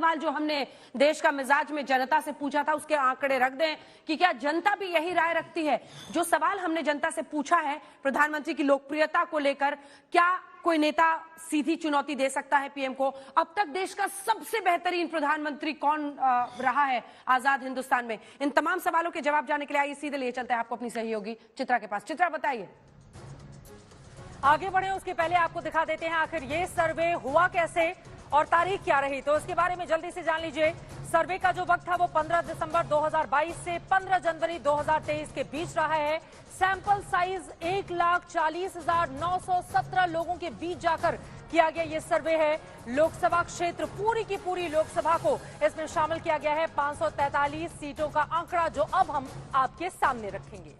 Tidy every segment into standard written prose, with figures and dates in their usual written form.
सवाल जो हमने देश का मिजाज में जनता से पूछा था उसके आंकड़े रख दें कि क्या जनता भी यही राय रखती है। जो सवाल हमने जनता से पूछा है प्रधानमंत्री की लोकप्रियता को लेकर, क्या कोई नेता सीधी चुनौती दे सकता है पीएम को? अब तक देश का सबसे बेहतरीन प्रधानमंत्री कौन रहा है आजाद हिंदुस्तान में? इन तमाम सवालों के जवाब जानने के लिए आइए सीधे लिए चलते हैं आपको अपनी सहयोगी चित्रा के पास। चित्रा, बताइए। आगे बढ़े उसके पहले आपको दिखा देते हैं आखिर ये सर्वे हुआ कैसे और तारीख क्या रही, तो इसके बारे में जल्दी से जान लीजिए। सर्वे का जो वक्त था वो 15 दिसंबर 2022 से 15 जनवरी 2023 के बीच रहा है। सैंपल साइज 1,40,917 लोगों के बीच जाकर किया गया ये सर्वे है। लोकसभा क्षेत्र पूरी की पूरी लोकसभा को इसमें शामिल किया गया है। 543 सीटों का आंकड़ा जो अब हम आपके सामने रखेंगे।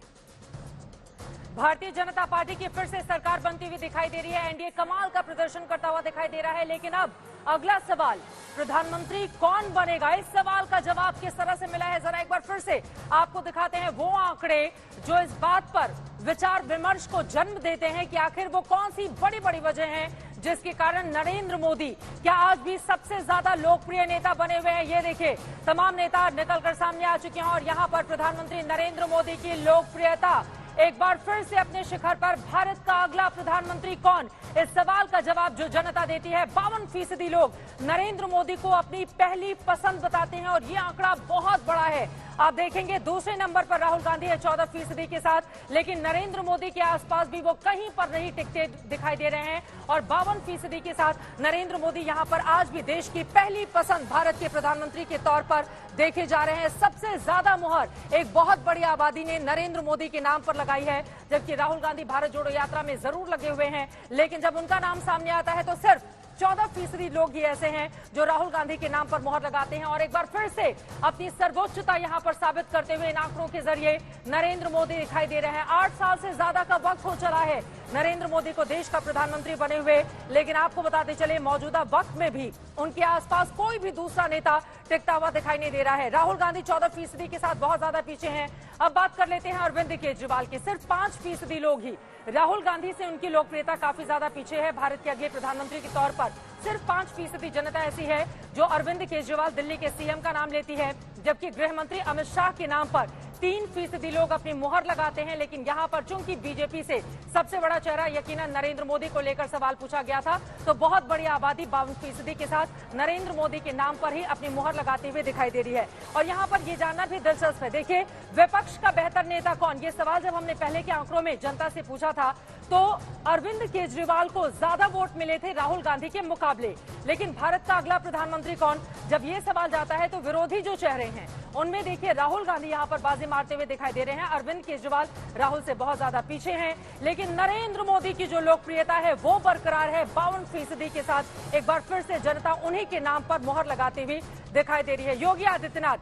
भारतीय जनता पार्टी की फिर से सरकार बनती हुई दिखाई दे रही है। एनडीए कमाल का प्रदर्शन करता हुआ दिखाई दे रहा है। लेकिन अब अगला सवाल, प्रधानमंत्री कौन बनेगा? इस सवाल का जवाब किस तरह से मिला है, जरा एक बार फिर से आपको दिखाते हैं वो आंकड़े जो इस बात पर विचार विमर्श को जन्म देते हैं कि आखिर वो कौन सी बड़ी बड़ी वजह है जिसके कारण नरेंद्र मोदी क्या आज भी सबसे ज्यादा लोकप्रिय नेता बने हुए हैं। ये देखिए, तमाम नेता निकलकर सामने आ चुके हैं और यहाँ पर प्रधानमंत्री नरेंद्र मोदी की लोकप्रियता एक बार फिर से अपने शिखर पर। भारत का अगला प्रधानमंत्री कौन, इस सवाल का जवाब जो जनता देती है, 52% लोग नरेंद्र मोदी को अपनी पहली पसंद बताते हैं और ये आंकड़ा बहुत बड़ा है। आप देखेंगे दूसरे नंबर पर राहुल गांधी है 14% के साथ, लेकिन नरेंद्र मोदी के आसपास भी वो कहीं पर नहीं टिकते दिखाई दे रहे हैं और 52% के साथ नरेंद्र मोदी यहां पर आज भी देश की पहली पसंद भारत के प्रधानमंत्री के तौर पर देखे जा रहे हैं। सबसे ज्यादा मुहर एक बहुत बड़ी आबादी ने नरेंद्र मोदी के नाम पर लगाई है, जबकि राहुल गांधी भारत जोड़ो यात्रा में जरूर लगे हुए हैं, लेकिन जब उनका नाम सामने आता है तो सिर्फ 14% लोग ही ऐसे हैं जो राहुल गांधी के नाम पर मुहर लगाते हैं। और एक बार फिर से अपनी सर्वोच्चता यहां पर साबित करते हुए इन आंकड़ों के जरिए नरेंद्र मोदी दिखाई दे रहे हैं। 8 साल से ज्यादा का वक्त हो चला है नरेंद्र मोदी को देश का प्रधानमंत्री बने हुए, लेकिन आपको बताते चले मौजूदा वक्त में भी उनके आसपास कोई भी दूसरा नेता टिकता हुआ दिखाई नहीं दे रहा है। राहुल गांधी 14% के साथ बहुत ज्यादा पीछे हैं। अब बात कर लेते हैं अरविंद केजरीवाल की। सिर्फ 5% लोग ही राहुल गांधी से उनकी लोकप्रियता काफी ज्यादा पीछे है। भारत के अगले प्रधानमंत्री के तौर पर सिर्फ 5% जनता ऐसी है जो अरविंद केजरीवाल दिल्ली के सीएम का नाम लेती है, जबकि गृह मंत्री अमित शाह के नाम पर 3% लोग अपनी मुहर लगाते हैं। लेकिन यहाँ पर चूंकि बीजेपी से सबसे बड़ा चेहरा यकीनन नरेंद्र मोदी को लेकर सवाल पूछा गया था, तो बहुत बड़ी आबादी 52% के साथ नरेंद्र मोदी के नाम पर ही अपनी मुहर लगाते हुए दिखाई दे रही है। और यहाँ पर ये जानना भी दिलचस्प है, देखिए विपक्ष का बेहतर नेता कौन, ये सवाल जब हमने पहले के आंकड़ों में जनता से पूछा था तो अरविंद केजरीवाल को ज्यादा वोट मिले थे राहुल गांधी के मुकाबले। लेकिन भारत का अगला प्रधानमंत्री कौन, जब ये सवाल जाता है तो विरोधी जो चेहरे हैं उनमें देखिए राहुल गांधी यहां पर बाजी मारते हुए दिखाई दे रहे हैं। अरविंद केजरीवाल राहुल से बहुत ज्यादा पीछे हैं, लेकिन नरेंद्र मोदी की जो लोकप्रियता है वो बरकरार है 52% के साथ। एक बार फिर से जनता उन्हीं के नाम पर मुहर लगाती हुई दिखाई दे रही है। योगी आदित्यनाथ,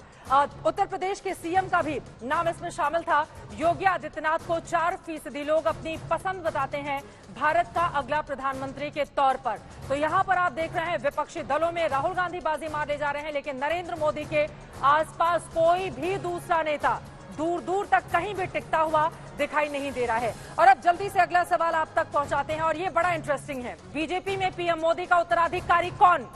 उत्तर प्रदेश के सीएम का भी नाम इसमें शामिल था। योगी आदित्यनाथ को 4% लोग अपनी पसंद बताते हैं भारत का अगला प्रधानमंत्री के तौर पर। तो यहाँ पर आप देख रहे हैं विपक्षी दलों में राहुल गांधी बाजी मारने जा रहे हैं, लेकिन नरेंद्र मोदी के आसपास कोई भी दूसरा नेता दूर दूर तक कहीं भी टिकता हुआ दिखाई नहीं दे रहा है। और अब जल्दी से अगला सवाल आप तक पहुंचाते हैं और ये बड़ा इंटरेस्टिंग है। बीजेपी में पीएम मोदी का उत्तराधिकारी कौन?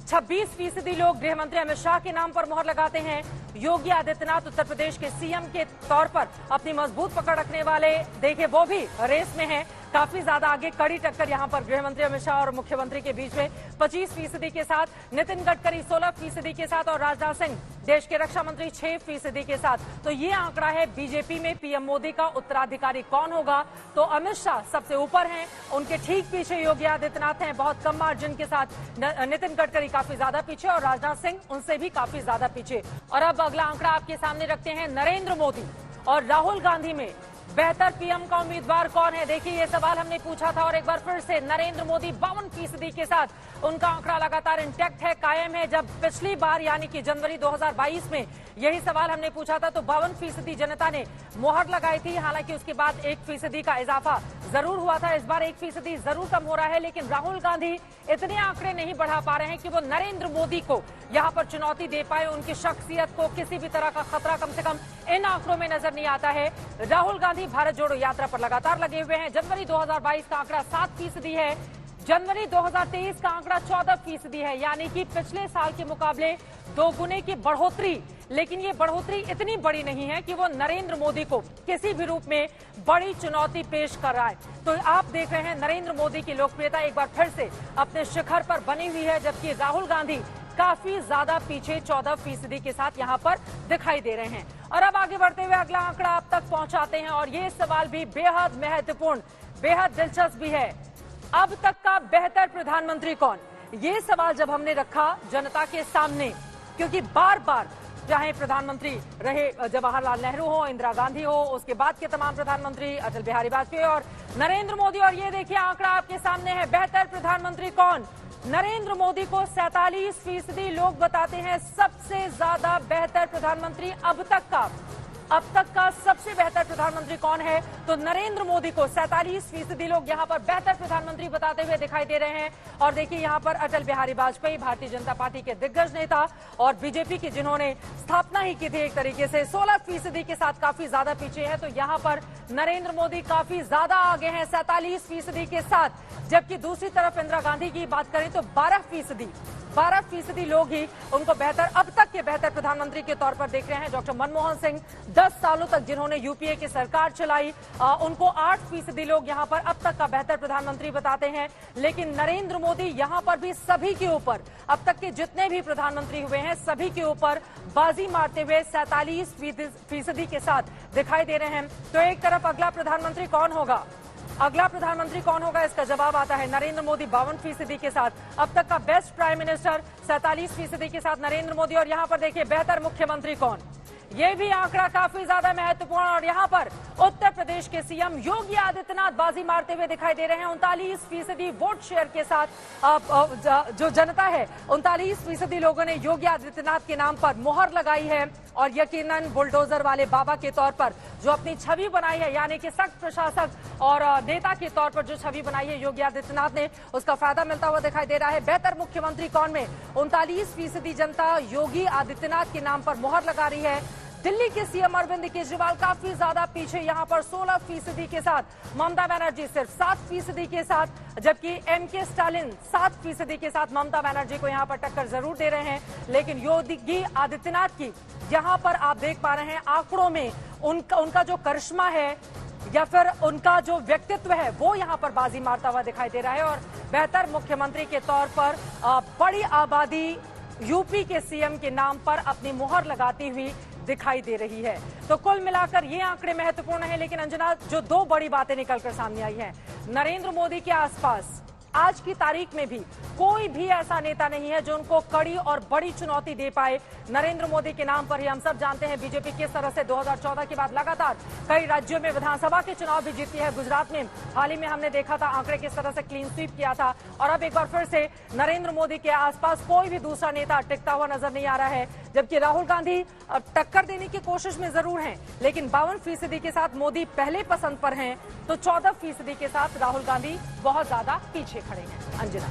26% लोग गृह मंत्री अमित शाह के नाम पर मुहर लगाते हैं। योगी आदित्यनाथ उत्तर प्रदेश के सीएम के तौर पर अपनी मजबूत पकड़ रखने वाले, देखिए वो भी रेस में हैं, काफी ज्यादा आगे कड़ी टक्कर यहां पर गृह मंत्री अमित शाह और मुख्यमंत्री के बीच में 25% के साथ, नितिन गडकरी 16% के साथ और राजनाथ सिंह देश के रक्षा मंत्री 6% के साथ। तो ये आंकड़ा है बीजेपी में पीएम मोदी का उत्तराधिकारी कौन होगा। तो अमित शाह सबसे ऊपर हैं, उनके ठीक पीछे योगी आदित्यनाथ हैं बहुत कम मार्जिन के साथ, नितिन गडकरी काफी ज्यादा पीछे और राजनाथ सिंह उनसे भी काफी ज्यादा पीछे। और अब अगला आंकड़ा आपके सामने रखते हैं, नरेंद्र मोदी और राहुल गांधी में बेहतर पीएम का उम्मीदवार कौन है। देखिए ये सवाल हमने पूछा था और एक बार फिर से नरेंद्र मोदी 52% के साथ उनका आंकड़ा लगातार इंटैक्ट है, कायम है। जब पिछली बार यानी कि जनवरी 2022 में यही सवाल हमने पूछा था तो 52% जनता ने मुहर लगाई थी। हालांकि उसके बाद 1% का इजाफा जरूर हुआ था, इस बार 1% जरूर कम हो रहा है, लेकिन राहुल गांधी इतने आंकड़े नहीं बढ़ा पा रहे हैं कि वो नरेंद्र मोदी को यहाँ पर चुनौती दे पाए। उनकी शख्सियत को किसी भी तरह का खतरा कम से कम इन आंकड़ों में नजर नहीं आता है। राहुल गांधी भारत जोड़ो यात्रा पर लगातार लगे हुए हैं। जनवरी 2022 का आंकड़ा 7% है, जनवरी 2023 का आंकड़ा 14% है, यानी कि पिछले साल के मुकाबले 2 गुने की बढ़ोतरी। लेकिन ये बढ़ोतरी इतनी बड़ी नहीं है कि वो नरेंद्र मोदी को किसी भी रूप में बड़ी चुनौती पेश कर रहा है। तो आप देख रहे हैं नरेंद्र मोदी की लोकप्रियता एक बार फिर से अपने शिखर पर बनी हुई है, जबकि राहुल गांधी काफी ज्यादा पीछे 14% के साथ यहाँ पर दिखाई दे रहे हैं। और अब आगे बढ़ते हुए अगला आंकड़ा आप तक पहुंचाते हैं, और ये सवाल भी बेहद महत्वपूर्ण, बेहद दिलचस्प भी है। अब तक का बेहतर प्रधानमंत्री कौन? ये सवाल जब हमने रखा जनता के सामने, क्योंकि बार बार चाहे प्रधानमंत्री रहे जवाहरलाल नेहरू हो, इंदिरा गांधी हो, उसके बाद के तमाम प्रधानमंत्री अटल बिहारी वाजपेयी और नरेंद्र मोदी, और ये देखिए आंकड़ा आपके सामने है, बेहतर प्रधानमंत्री कौन? नरेंद्र मोदी को 47% लोग बताते हैं सबसे ज्यादा बेहतर प्रधानमंत्री अब तक का सबसे बेहतर प्रधानमंत्री कौन है? तो नरेंद्र मोदी को 47% लोग यहां पर बेहतर प्रधानमंत्री बताते हुए दिखाई दे रहे हैं। और देखिए यहां पर अटल बिहारी वाजपेयी, भारतीय जनता पार्टी के दिग्गज नेता और बीजेपी की जिन्होंने स्थापना ही की थी एक तरीके से, 16% के साथ काफी ज्यादा पीछे है। तो यहां पर नरेंद्र मोदी काफी ज्यादा आगे हैं 47% के साथ, जबकि दूसरी तरफ इंदिरा गांधी की बात करें तो 12% लोग ही उनको बेहतर, अब तक के बेहतर प्रधानमंत्री के तौर पर देख रहे हैं। डॉक्टर मनमोहन सिंह 10 सालों तक जिन्होंने यूपीए की सरकार चलाई, उनको 8% लोग यहां पर अब तक का बेहतर प्रधानमंत्री बताते हैं। लेकिन नरेंद्र मोदी यहां पर भी सभी के ऊपर, अब तक के जितने भी प्रधानमंत्री हुए हैं सभी के ऊपर बाजी मारते हुए 47% के साथ दिखाई दे रहे हैं। तो एक तरफ अगला प्रधानमंत्री कौन होगा? इसका जवाब आता है नरेंद्र मोदी 52% के साथ। अब तक का बेस्ट प्राइम मिनिस्टर 47% के साथ नरेंद्र मोदी। और यहां पर देखिए बेहतर मुख्यमंत्री कौन? ये भी आंकड़ा काफी ज्यादा महत्वपूर्ण। और यहां पर उत्तर प्रदेश के सीएम योगी आदित्यनाथ बाजी मारते हुए दिखाई दे रहे हैं 39% वोट शेयर के साथ। जो जनता है 39% लोगों ने योगी आदित्यनाथ के नाम पर मुहर लगाई है। और यकीनन बुलडोजर वाले बाबा के तौर पर जो अपनी छवि बनाई है, यानी कि सख्त प्रशासक और नेता के तौर पर जो छवि बनाई है योगी आदित्यनाथ ने, उसका फायदा मिलता हुआ दिखाई दे रहा है। बेहतर मुख्यमंत्री कौन में 39% जनता योगी आदित्यनाथ के नाम पर मुहर लगा रही है। दिल्ली के सीएम अरविंद केजरीवाल काफी ज्यादा पीछे, यहां पर 16% के साथ। ममता बनर्जी सिर्फ 7% के साथ, जबकि एमके स्टालिन 7% के साथ ममता बनर्जी को यहां पर टक्कर जरूर दे रहे हैं। लेकिन योगी आदित्यनाथ की यहां पर आप देख पा रहे हैं आंकड़ों में उनका जो करिश्मा है या फिर उनका जो व्यक्तित्व है वो यहां पर बाजी मारता हुआ दिखाई दे रहा है। और बेहतर मुख्यमंत्री के तौर पर बड़ी आबादी यूपी के सीएम के नाम पर अपनी मुहर लगाती हुई दिखाई दे रही है। तो कुल मिलाकर ये आंकड़े महत्वपूर्ण हैं। लेकिन अंजना, जो 2 बड़ी बातें निकलकर सामने आई हैं, नरेंद्र मोदी के आसपास आज की तारीख में भी कोई भी ऐसा नेता नहीं है जो उनको कड़ी और बड़ी चुनौती दे पाए। नरेंद्र मोदी के नाम पर ही हम सब जानते हैं बीजेपी किस तरह से 2014 के बाद लगातार कई राज्यों में विधानसभा के चुनाव भी जीती है। गुजरात में हाल ही में हमने देखा था आंकड़े किस तरह से क्लीन स्वीप किया था। और अब एक बार फिर से नरेंद्र मोदी के आसपास कोई भी दूसरा नेता टिकता हुआ नजर नहीं आ रहा है। जबकि राहुल गांधी टक्कर देने की कोशिश में जरूर हैं, लेकिन 52% के साथ मोदी पहले पसंद पर हैं, तो 14% के साथ राहुल गांधी बहुत ज्यादा पीछे खड़े हैं। अंजना।